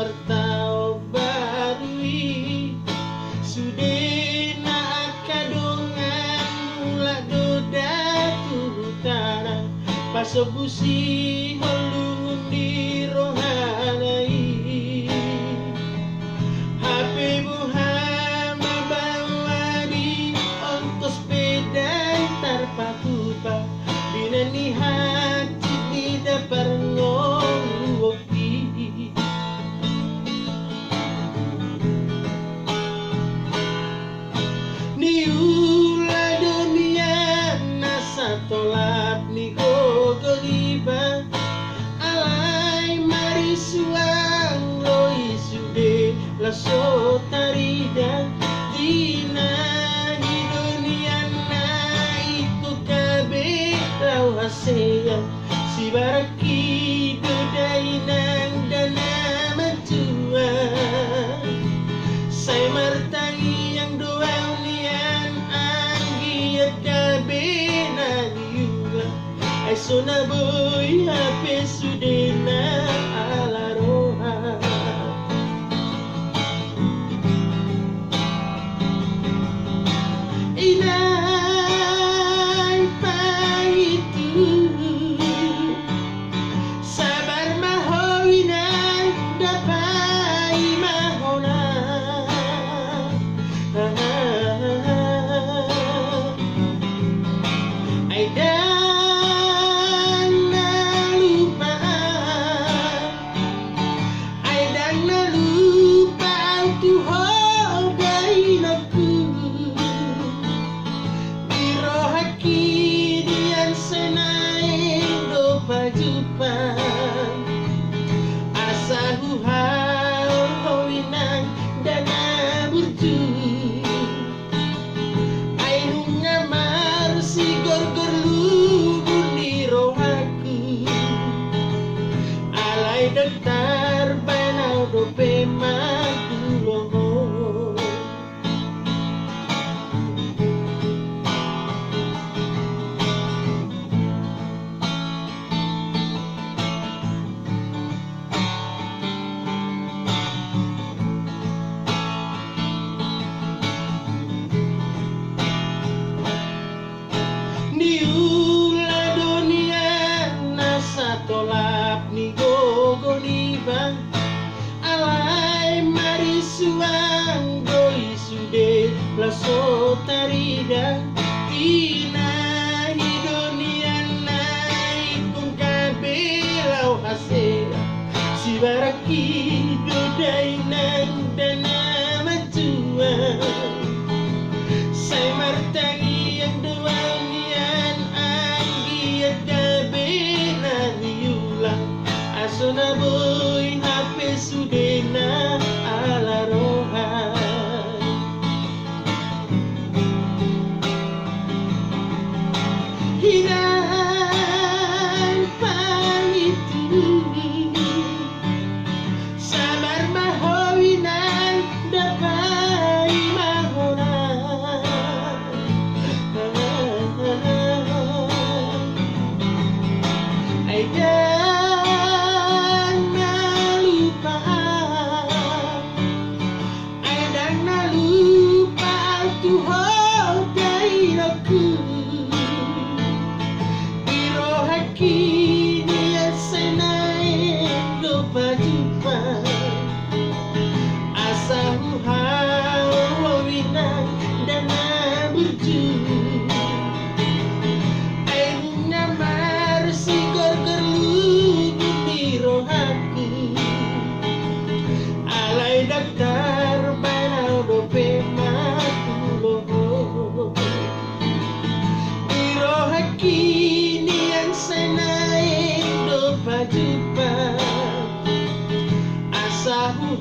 martao barui sudena akadongan mula doda tuhutana pasobusi holungun di rohanai HP buhama bawadi ontos pedai tarpakupa binani hati tidak parngowoki niula dunia nasa tolap ni gogoliba alai marisuang loi sude laso tarida dina di dunia na iku kabe lau haseya si baraki dodai nang dana matua saya martangi yang doa unian anggi kabe na diula ai sona boy hape sudena ala roha inai paitu sabar mahoinai dapai mahona ai dan lupa ai dan lupa tu hodai naku birohaki dian senai do pajupan asahu hau hoinang dana burju ai ngamar si gorgor lubur di rohaku alai daktar banau do pemakuloho niula dunia nasa tolap ni gogo ni bang alai marisuang goi sude laso tarida tina hi dunia nai kung kabelau hasea si baraki dodai nang dana matua saya martangi yang doa nian anggi kabe na diula asona boy hape sudena ala roha hinan pangitu sabar mahoinan dapai mahona ai dan lupa ai dan lupa tu hodai naku birohaki dia senai do pajupan asahu hau winang dana burju ai ngamar si gorgor lubur di rohaku alai daktar banau do pemakuloho birohaki nian senai do pajupan asahu